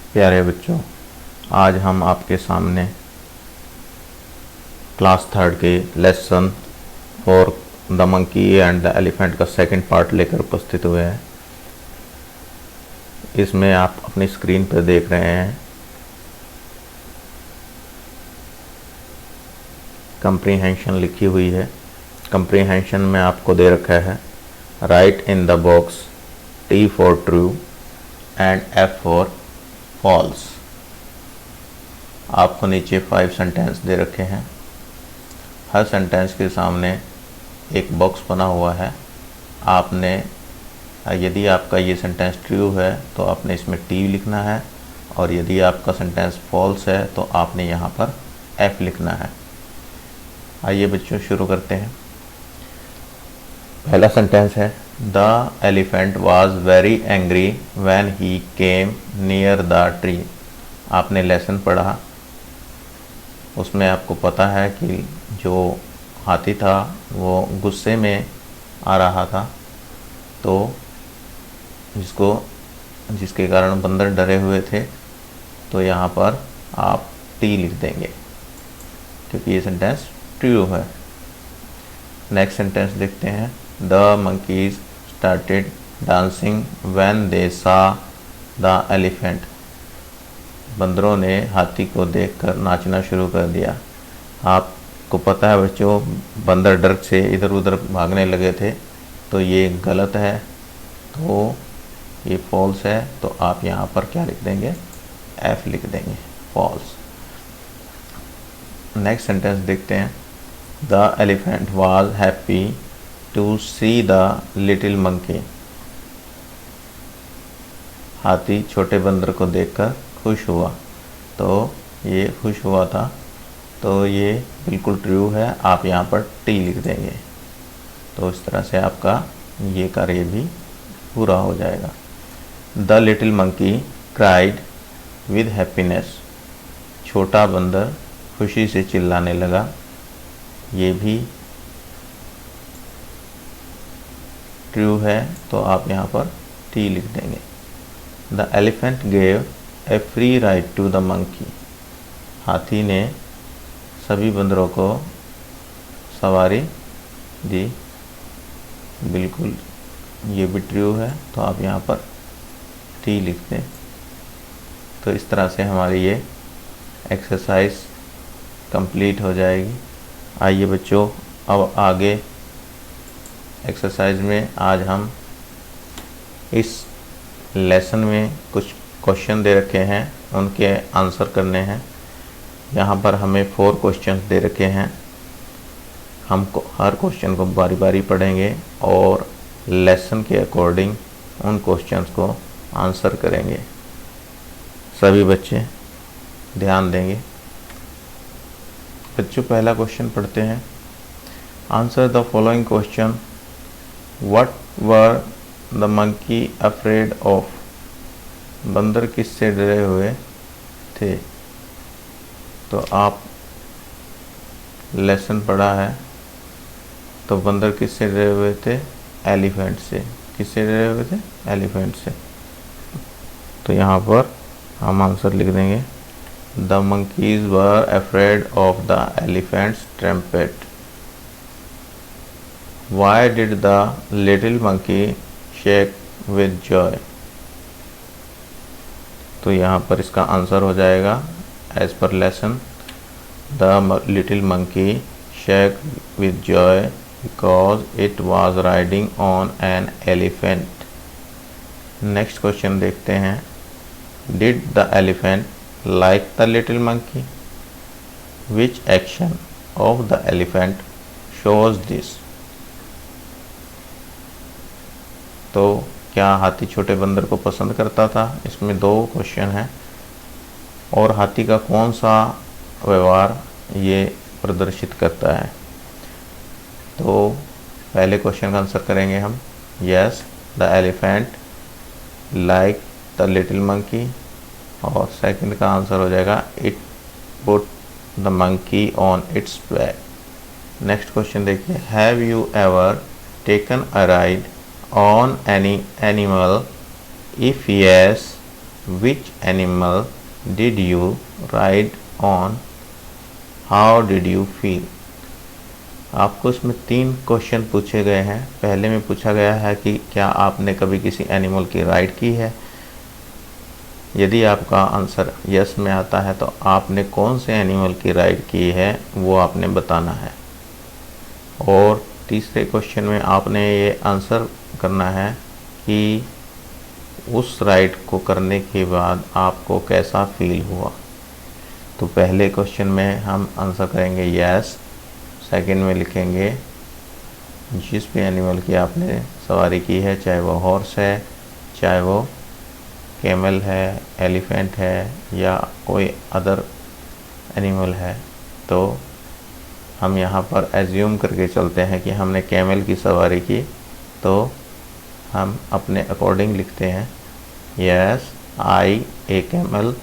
प्यारे बच्चों, आज हम आपके सामने क्लास थर्ड के lesson for the monkey and the elephant का सेकंड पार्ट लेकर उपस्थित हुए हैं। इसमें आप अपनी स्क्रीन पर देख रहे हैं कंप्रीहेंशन लिखी हुई है। कंप्रीहेंशन में आपको दे रखा है right in the box T for true and F for false. आपको नीचे 5 सेंटेंस दे रखे हैं। हर सेंटेंस के सामने एक बॉक्स बना हुआ है। आपने यदि आपका ये सेंटेंस ट्रू है तो आपने इसमें T लिखना है, और यदि आपका सेंटेंस फॉल्स है तो आपने यहाँ पर F लिखना है। आइए बच्चों शुरू करते हैं। पहला सेंटेंस है the elephant was very angry when he came near the tree. आपने लेसन पढ़ा, उसमें आपको पता है कि जो हाथी था वो गुस्से में आ रहा था, तो जिसके कारण बंदर डरे हुए थे, तो यहाँ पर आप टी लिख देंगे क्योंकि ये सेंटेंस ट्रू है। नेक्स्ट सेंटेंस देखते हैं the monkeys started dancing when they saw the elephant। बंदरों ने हाथी को देखकर नाचना शुरू कर दिया। आपको पता है बच्चों, बंदर डर से इधर उधर भागने लगे थे, तो ये गलत है, तो ये फॉल्स है। तो आप यहाँ पर क्या लिख देंगे? F लिख देंगे, फॉल्स। नेक्स्ट सेंटेंस देखते हैं the elephant was happy to see the little monkey. हाथी छोटे बंदर को देखकर खुश हुआ, तो ये खुश हुआ था, तो ये बिल्कुल ट्रू है। आप यहाँ पर टी लिख देंगे, तो इस तरह से आपका ये कार्य भी पूरा हो जाएगा। The little monkey cried with happiness. छोटा बंदर खुशी से चिल्लाने लगा, ये भी ट्रू है, तो आप यहाँ पर टी लिख देंगे। The elephant gave a free ride to the monkey. हाथी ने सभी बंदरों को सवारी दी, बिल्कुल ये भी ट्रू है, तो आप यहाँ पर टी लिख दें। तो इस तरह से हमारी ये एक्सरसाइज कंप्लीट हो जाएगी। आइए बच्चों, अब आगे एक्सरसाइज में आज हम इस लेसन में कुछ क्वेश्चन दे रखे हैं, उनके आंसर करने हैं। यहाँ पर हमें 4 क्वेश्चन दे रखे हैं। हमको हर क्वेश्चन को बारी बारी पढ़ेंगे और लेसन के अकॉर्डिंग उन क्वेश्चंस को आंसर करेंगे। सभी बच्चे ध्यान देंगे। बच्चों, पहला क्वेश्चन पढ़ते हैं। Answer the following question. What were the monkey afraid of? बंदर किससे डरे हुए थे? तो आप लेसन पढ़ा है, तो बंदर किससे डरे हुए थे? एलिफेंट से। किससे डरे हुए थे? एलिफेंट से। तो यहाँ पर हम आंसर लिख देंगे the monkeys were afraid of the elephant's trumpet। Why did the little monkey shake with joy? तो यहाँ पर इसका आंसर हो जाएगा as per lesson the little monkey shake with joy because it was riding on an elephant। Next question देखते हैं। Did the elephant like the little monkey? Which action of the elephant shows this? तो क्या हाथी छोटे बंदर को पसंद करता था? इसमें 2 क्वेश्चन हैं। और हाथी का कौन सा व्यवहार ये प्रदर्शित करता है? तो पहले क्वेश्चन का आंसर करेंगे हम yes the elephant like the little monkey, और सेकंड का आंसर हो जाएगा it put the monkey on its back. Next question देखिए। Have you ever taken a ride on any animal? If yes, which animal did you ride on, how did you feel. आपको इसमें 3 question पूछे गए हैं। पहले में पूछा गया है कि क्या आपने कभी किसी एनिमल की राइड की है। यदि आपका आंसर यस में आता है तो आपने कौन से एनिमल की राइड की है वो आपने बताना है। और तीसरे क्वेश्चन में आपने ये आंसर करना है कि उस राइड को करने के बाद आपको कैसा फील हुआ। तो पहले क्वेश्चन में हम आंसर करेंगे यस, सेकंड में लिखेंगे जिस भी एनिमल की आपने सवारी की है, चाहे वो हॉर्स है, चाहे वो कैमल है, एलिफेंट है या कोई अदर एनिमल है। तो हम यहाँ पर एज्यूम करके चलते हैं कि हमने कैमल की सवारी की, तो हम अपने अकॉर्डिंग लिखते हैं yes I a camel,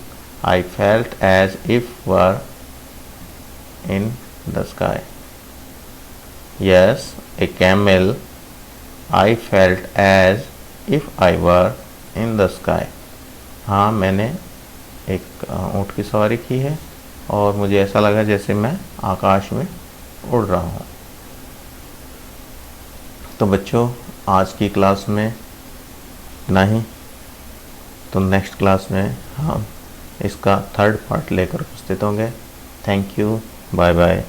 I felt as if were in the sky. Yes a camel, I felt as if I were in the sky. हाँ, मैंने एक ऊँट की सवारी की है और मुझे ऐसा लगा जैसे मैं आकाश में उड़ रहा हूँ। तो बच्चों, आज की क्लास में इतना ही। तो नेक्स्ट क्लास में हम इसका 3rd पार्ट लेकर उपस्थित होंगे। Thank you, bye bye.